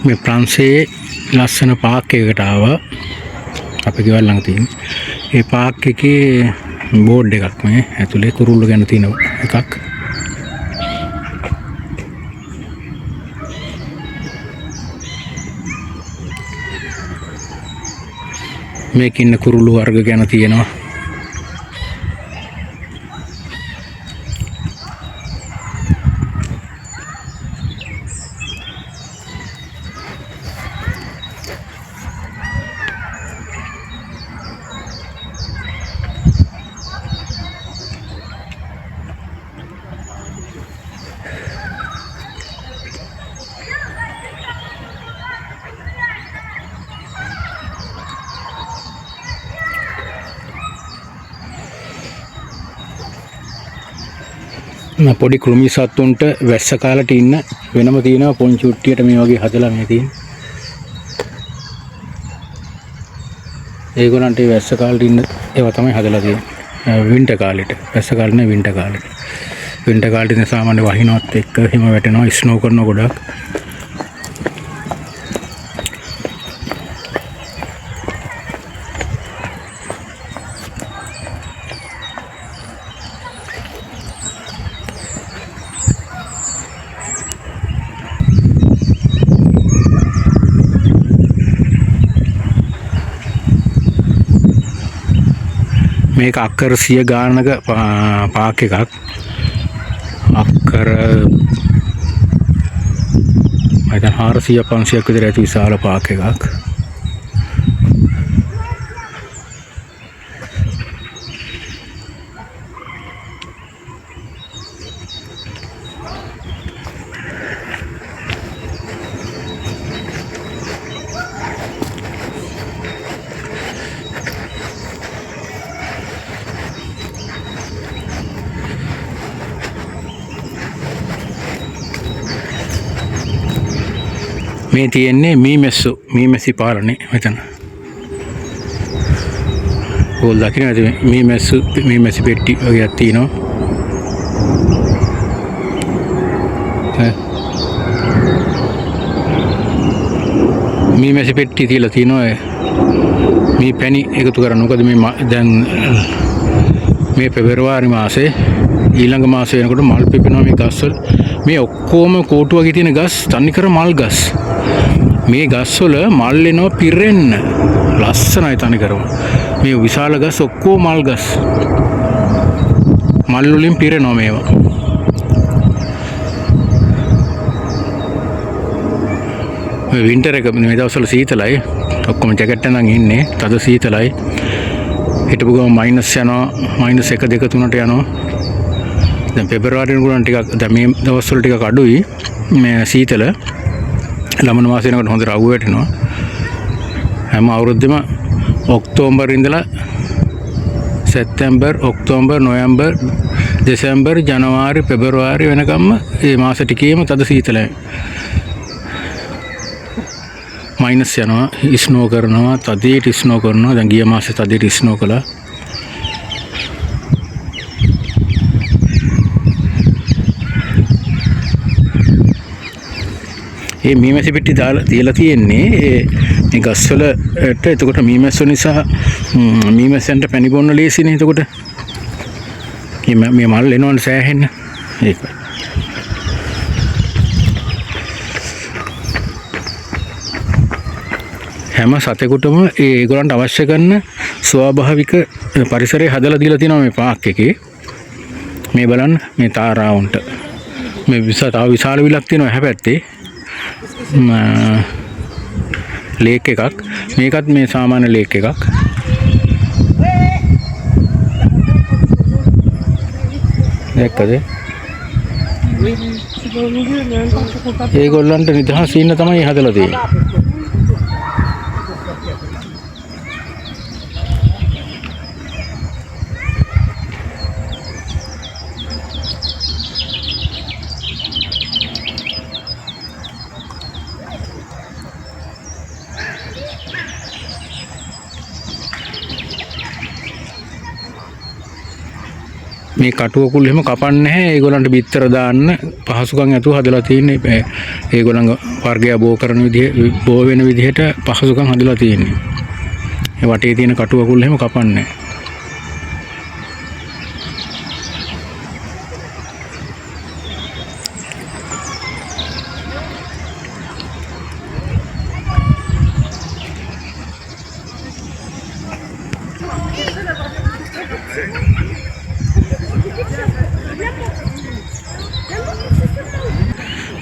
මේ ප්‍රංශයේ ලස්සන පාක් එකකට ආවා. අපි ගෙවල් ළඟ තියෙන. ඒ පාක් එකේ බෝඩ් එකක් මේ ඇතුලේ කුරුල්ල ගැන තියෙන එකක්. මේකේ ඉන්න කුරුළු වර්ග ගැන තියෙනවා. පොඩි කෘමි සත්තුන්ට වැස්ස කාලට ඉන්න වෙනම තියෙනවා පොන්චි උට්ටියට මේ වගේ හදලා මේ තියෙන. ඒගොල්ලන්ට ඒ වැස්ස කාලට ඉන්න ඒවා තමයි හදලා තියෙන්නේ. වින්ටර් කාලෙට. වැස්ස කාලේ නේ වින්ටර් කාලෙට. වින්ටර් කාලේ ඉතින් සාමාන්‍ය වහිනවත් එක්ක හිම වැටෙනවා, ස්නෝ කරනවා ගොඩක්. මේක අක්කර 100 ගානක පාක් එකක්. අක්කර මයිද 400 500ක් විතර ඇති විශාල පාක් එකක්. මේ තියෙන්නේ මීමැසි පාලනේ මෙතන. ඕල් දකින්න ඇති මීමැසි පෙට්ටි වගේක් තියෙනවා. මීමැසි පෙට්ටි තියලා තියෙනවා. මේ පැණි එකතු කරන්න. මොකද මේ දැන් මේ පෙබරවාරි මාසේ ඊළඟ මාසේ වෙනකොට මල් පිපෙනවා මේ ගස්වල. මේ ඔක්කොම කෝටු වගේ තියෙන ගස් තනිකර මල් ගස්. මේ ගස්වල මල් එනවා පිරෙන්න. ලස්සනයි තනිකරම. මේ විශාල ගස් ඔක්කොම මල් ගස්. මල් වලින් පිරෙනවා මේවා. මේ වින්ටර් එක මේ දවස්වල සීතලයි. ඔක්කොම ජැකට් එකෙන් ඉන්නේ. තද සීතලයි. හිටපු ගම මයිනස් යනවා. මයිනස් 1 2 3ට යනවා. දැන් පෙබරවාරියේ ගුණ ටිකක් දැන් මේ දවස්වල ටිකක් අඩුයි මේ සීතල. ළමන මාසේ වෙනකොට හොඳට අවු වැටෙනවා. හැම අවුරුද්දෙම ඔක්තෝබර් ඉඳලා සැප්තැම්බර්, ඔක්තෝබර්, නොවැම්බර්, දෙසැම්බර්, ජනවාරි, පෙබරවාරි වෙනකම්ම මේ මාස ටිකේම තද සීතලයි. මයිනස් යනවා, ස්නෝ කරනවා, තදේට ස්නෝ කරනවා. දැන් ගිය මාසේ තදේට ස්නෝ කළා. මේ මීමැසි පෙට්ටි දාලා තියලා තියෙන්නේ මේ ගස්වලට. එතකොට මීමැස්ස නිසා මීමැස්සන්ට පැණි බොන්න ලේසිනේ. එතකොට මේ මල් එනවනේ සෑහෙන්න. ඒකයි. හැම සතෙකුටම ඒගොල්ලන්ට අවශ්‍ය කරන ස්වාභාවික පරිසරය හදලා දීලා තියෙනවා මේ පාක් එකේ. මේ බලන්න මේ තාරාවුන්ට මේ විශාල විලක් තියෙනවා හැපැත්තේ. ලේක් එකක්. මේකත් මේ සාමාන්‍ය ලේක් එකක්. දැක්කද? ඒගොල්ලන්ට නිදහස් ඉන්න තමයි හදලා තියෙන්නේ. මේ කටුවකුල් එහෙම කපන්නේ නැහැ. ඒගොල්ලන්ට බිත්තර දාන්න පහසුකම් ඇතුව හදලා තියෙන්නේ. ඒගොල්ලන්ගේ වර්ගය බෝ කරන විදිහ බෝ වෙන විදිහට පහසුකම් හදලා තියෙන්නේ. ඒ වටේ තියෙන කටුවකුල් එහෙම කපන්නේ නැහැ.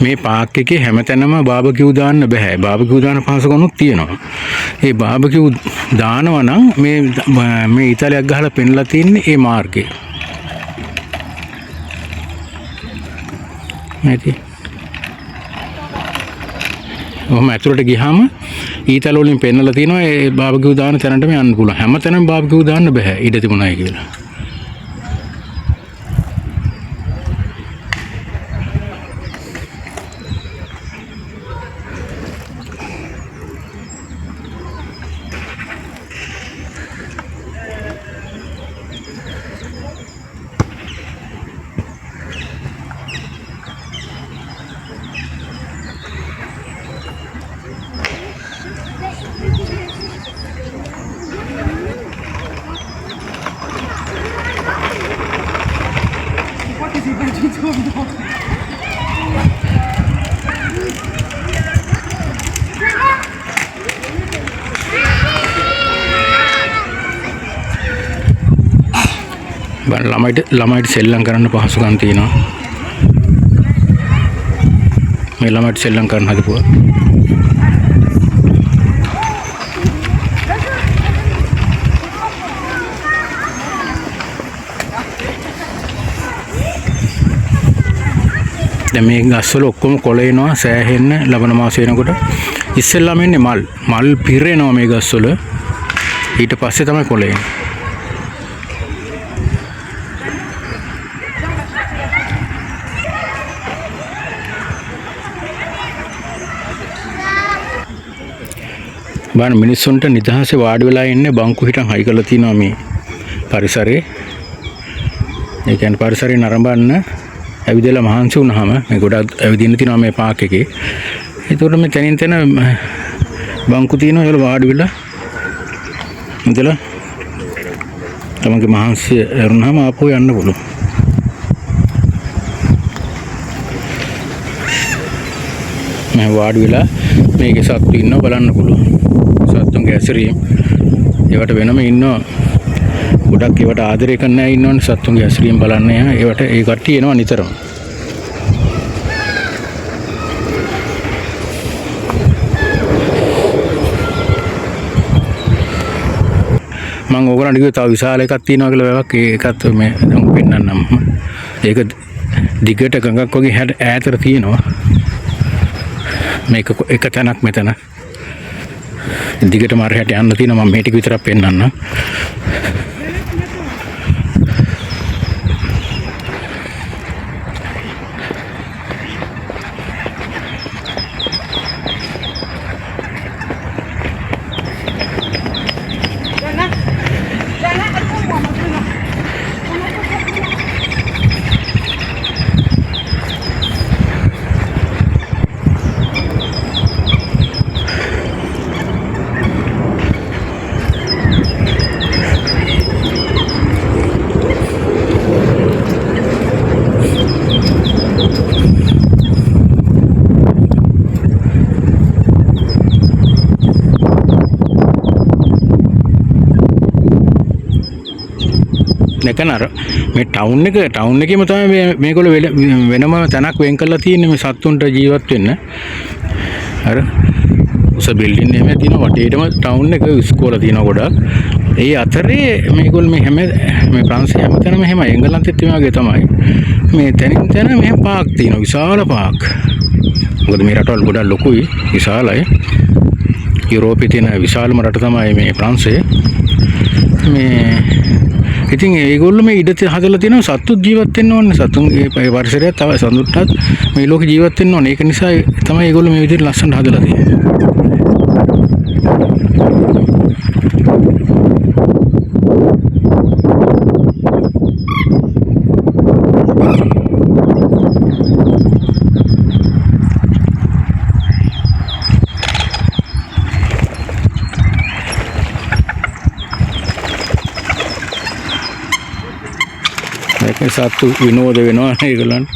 මේ පාක් එකේ හැමතැනම බාබකියු දාන්න බෑ. බාබකියු දාන පහසුකම්ක් තියෙනවා. ඒ බාබකියු දානවා නම් මේ ඉතාලියක් ගහලා පෙන්ලා තින්නේ ඒ මාර්ගේ. නැති. ඔහම ඇතුළට ගියාම ඊතල වලින් පෙන්වලා තිනවා ඒ බාබකියු දාන තැනටම යන්න පුළුවන්. හැමතැනම බාබකියු දාන්න බෑ. ඉඩ තිබුණායි කියලා. ළමයිට සෙල්ලම් කරන්න පහසුකම් තියෙනවා. මේ ළමයිට සෙල්ලම් කරන්න හදපුවා. දැන් මේ ගස්වල ඔක්කොම කොළ එනවා සෑහෙන්න ලබන මාස වෙනකොට. ඉස්සෙල්ලාම එන්නේ මල් පිරෙනවා මේ ගස්වල. ඊට පස්සේ තමයි කොළ එන්නේ. බලන්න මිනිස්සුන්ට නිදහසේ වාඩි වෙලා ඉන්නේ බංකු හිටන් හයි කරලා තිනවා මේ පරිසරේ. ඒ කියන්නේ පරිසරේ නරඹන්න ඇවිදලා මහන්සි වුණාම මේ ගොඩක් ඇවිදින්න තිනවා මේ පාක් එකේ. ඒතකොට මේ තනින් තන බංකු තිනවා ඒවල වාඩි වෙලා ඉඳලා තමන්ගේ මහන්සිය එරුණාම ආපහු යන්න පුළුවන්. මේ වාඩි වෙලා මේකේ සත්තු ඉන්නව බලන්න පුළුවන්. සත්තුන්ගේ ඇසිරීම ඒවට වෙනම ඉන්නවා. ගොඩක් ඒවට ආදරය කරන්න අය ඉන්නවනේ සත්තුන්ගේ ඇසිරීම බලන්න. ඒවට ඒ කට්ටිය එනවා නිතරම. මම ඕගොල්ලන්ට කිව්වා තව විශාල එකක් තියෙනවා කියලා වැවක්. ඒකත් මේ මම පෙන්නන්නම්. ඒක දිගට ගඟක් වගේ ඈතට තියෙනවා. මේක එක තැනක් මෙතන. දිගටම අරහට යන්න තියෙනවා. මම මේ ටික විතරක් පෙන්නන්නම්. නැකනර මේ ටවුන් එකේම තමයි මේගොල්ලෝ වෙනම තැනක් වෙන් කරලා තියෙන්නේ මේ සත්තුන්ට ජීවත් වෙන්න. අර උස බිල්ඩින් එකේ තියෙන වටේටම ටවුන් එක ඉස්කෝල තියෙනවා ගොඩක්. ඒ අතරේ මේගොල්ලෝ මේ ප්‍රංශය හැමතැනම එහෙම එංගලන්තෙත් මේ වගේ තමයි. මේ තැනින් තැන මෙහෙම පාක් තියෙනවා. විශාල පාක්. මොකද මේ රටවල් ගොඩක් ලොකුයි විශාලයි. යුරෝපයේ තියෙන විශාලම රට තමයි මේ ප්‍රංශය. මේ ඉතින් ඒගොල්ලෝ මේ ඉඩ හදලා තියෙනවා සත්තු ජීවත් වෙන්න ඕනේ. සතුන්ගේ පරිසරය තව සතුන්ටත් මේ ලෝකේ ජීවත් වෙන්න ඕනේ. ඒක නිසා තමයි ඒගොල්ලෝ මේ විදිහට ලස්සනට හදලා තියෙන්නේ. සත්තු විනෝද වෙනවා ඒගොල්ලන්.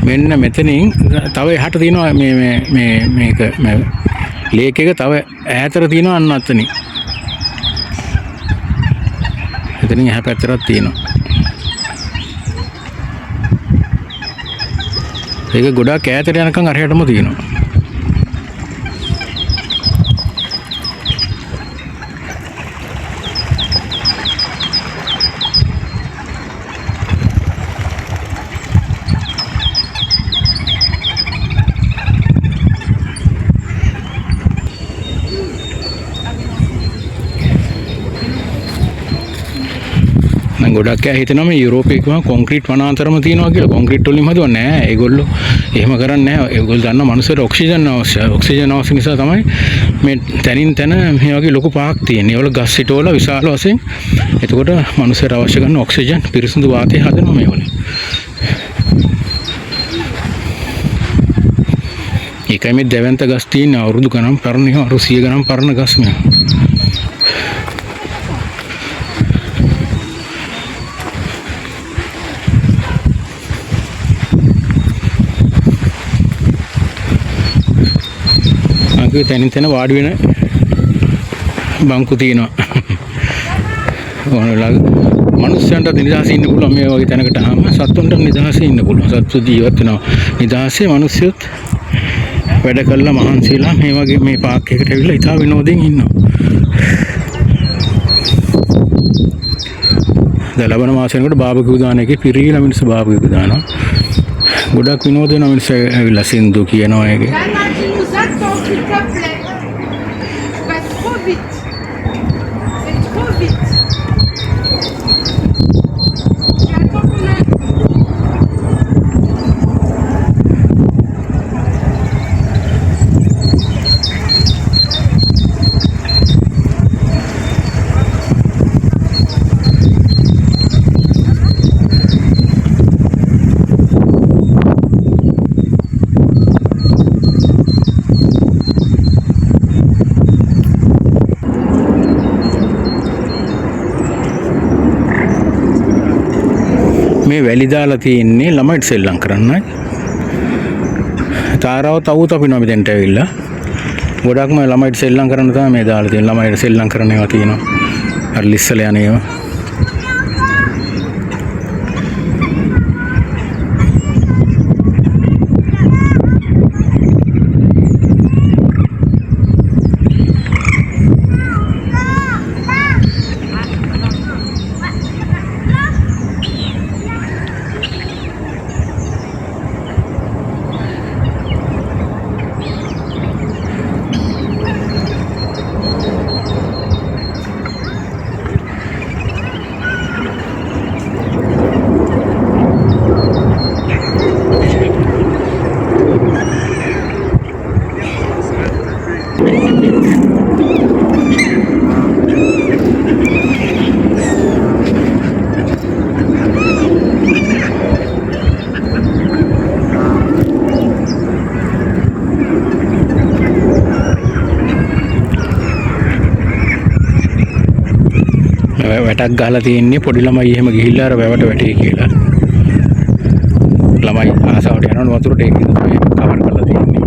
මෙන්න මෙතනින් තව එහාට තියෙනවා මේක ලේක් එක තව ඈතට තියෙනවා අන්න අතනින්. එතනින් එහා පැත්තටත් තියෙනවා. ඒක ගොඩාක් ඈතට යනකම් අරයටම තියෙනවා. ගොඩක් අය හිතනවා මේ යුරෝපයේ ගම කොන්ක්‍රීට් වනාන්තරම තියෙනවා කියලා. කොන්ක්‍රීට් වලින් හදුවා නෑ. ඒගොල්ලෝ එහෙම කරන්නේ නෑ. ඒගොල්ලෝ දන්නා මනුස්සයට ඔක්සිජන් අවශ්‍යයි. ඔක්සිජන් අවශ්‍ය නිසා තමයි මේ තනින් තන මේ වගේ ලොකු පාක් තියෙන්නේ. ඒවල ගස් හිටවල විශාල වශයෙන්. එතකොට මනුස්සයට අවශ්‍ය කරන ඔක්සිජන් පිරිසිදු වාතය හදනවා මේ වලින්. ඒකයි මේ දෙවන්ත ගස් තියෙන අවුරුදු ගණන් පරණ ඒවා අවුරුදු 100 ගණන් පරණ ගස් මේවා. තැනින් තැන වාඩි වෙන බංකු තියෙනවා. ඕනලා මනුස්සයන්ට නිදහසේ ඉන්න පුළුවන් මේ වගේ තැනකට ආවම සත්තුන්ට නිදහසේ ඉන්න පුළුවන්. සත්තු ජීවත් වෙනවා නිදහසේ. මනුස්සයොත් වැඩ කළා මහන්සියලා මේ වගේ මේ පාක් එකකට ඇවිල්ලා ඉතා විනෝදයෙන් ඉන්නවා. දැන් ලබන මාසෙකට බාබකියු දාන එකේ පිරීලා මිනිස්සු බාබකියු දානවා. ගොඩක් විනෝද වෙන මිනිස්සු ඇවිල්ලා සින්දු කියනවා ඒකේ. S'il te plaît, tu vas trop vite. C'est trop vite. Tu attends qu'on aille. මේ වැලි දාලා තියෙන්නේ ළමයිට සෙල්ලම් කරන්නයි. තාරාව තවුත අපිනවා මෙතෙන්ට ඇවිල්ලා. ගොඩක්ම ළමයිට සෙල්ලම් කරන්න තමයි මේ දාලා තියෙන්නේ. ළමයිට සෙල්ලම් කරන ඒවා තියෙනවා. අර ලිස්සල යන ඒවා. වැටක් ගහලා තියෙන්නේ පොඩි ළමයි එහෙම ගිහිල්ලා අර වැවට වැටේ කියලා. ළමයි ආසාවට යනවා වතුරට ඒක තමයි කවර් කරලා තියෙන්නේ.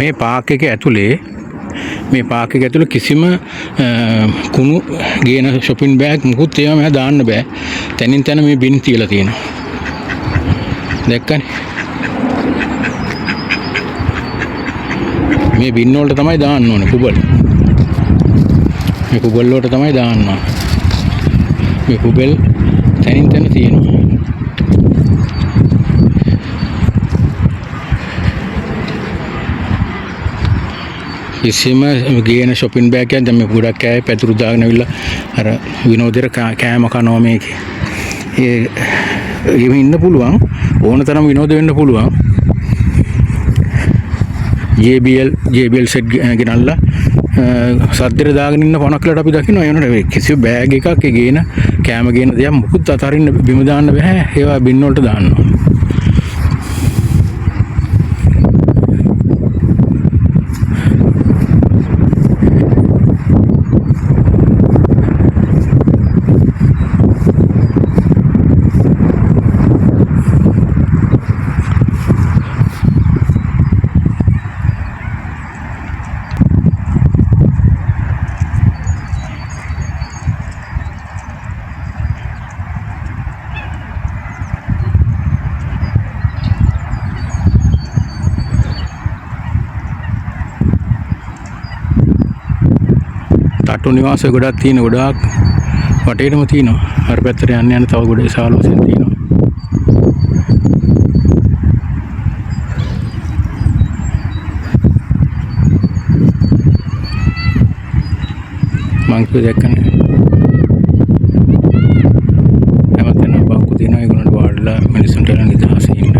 මේ පාක් එක ඇතුලේ කිසිම කුණු ගේන shopping bag මුකුත් ඒවා මම දාන්න බෑ. තනින් තන මේ බින් තියලා තියෙනවා. දැක්කනේ? මේ බින් වලට තමයි දාන්න ඕනේ කුබල්. මේ කුබල් වලට තමයි දාන්න ඕනේ. මේ කුබල් තනින් තන තියෙනවා. කිසිම ගේන shopping bag එකක් දැන් මේ ගොඩක් කෑවේ පැතුරු දාගෙන අවිල්ලා අර විනෝදෙර කෑම කනවා මේකේ. එහෙම ඉන්න පුළුවන් ඕන තරම් විනෝද වෙන්න පුළුවන්. JBL set ගෙනල්ලා සද්දෙට දාගෙන ඉන්න පණක්ලට අපි දකිනවා. ඒ වුණාට කිසි බෑග් එකක් ඒ ගේන කෑම ගේන දේක් මුකුත් අතරින්න බිම දාන්න බෑ. ඒවා බින් වලට දාන්න ඕනේ. තට්ටු නිවාස ගොඩක් තියෙන ගොඩාක් වටේටම තියෙනවා. අර පැත්තට යන්න තව ගොඩේ සාල වශයෙන් තියෙනවා. මං කිව්ව දැක්කනේ. හැමතැනම බංකු තියෙනවා. ඒගොල්ලන්ට වාඩිලා මිනිස්සුන්ට නිදහසේ ඉන්න.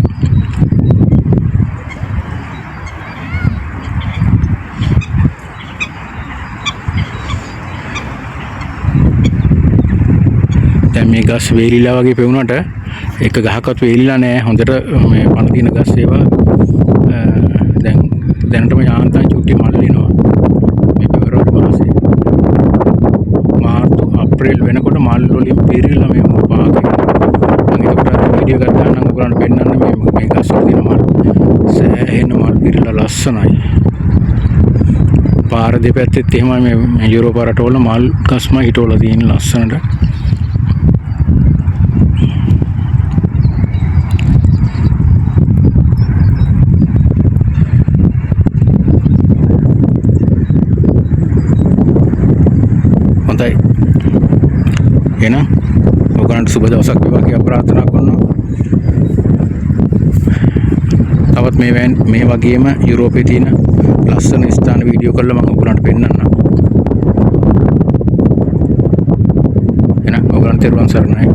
මේ ගස් වේලිලා වගේ පෙවුනට එක ගහකත් වේලිලා නැහැ. හොඳට මේ පණ තියෙන ගස් ඒවා දැනටම යාන්තම් චුට්ටි මල් වෙනවා. මේ පෙබරවාරි මාසේ මාර්තු අප්‍රේල් වෙනකොට මල් වලින් පිරීලා මේ පාගේ. මම ඒකට වීඩියෝ එකක් දාන්නම් ඔයගොල්ලන්ට පෙන්නන්න මේ ගස් වල තියෙන මල්. සෑහෙන මල් පිරීලා ලස්සනයි. පාර දෙපැත්තෙත් එහෙමයි මේ යුරෝප රටවල මල් ගස්ම හිටවලා තියෙන ලස්සනට. එහෙනම් ඔයගොල්ලන්ට සුබ දවසක් වේවා කියලා ප්‍රාර්ථනා කරනවා. තවත් මේ වගේම යුරෝපයේ තියෙන ලස්සන ස්ථාන වීඩියෝ කරලා මම ඔයගොල්ලන්ට පෙන්නන්නම්. එහෙනම් ඔයගොල්ලන්ට තෙරුවන් සරණයි.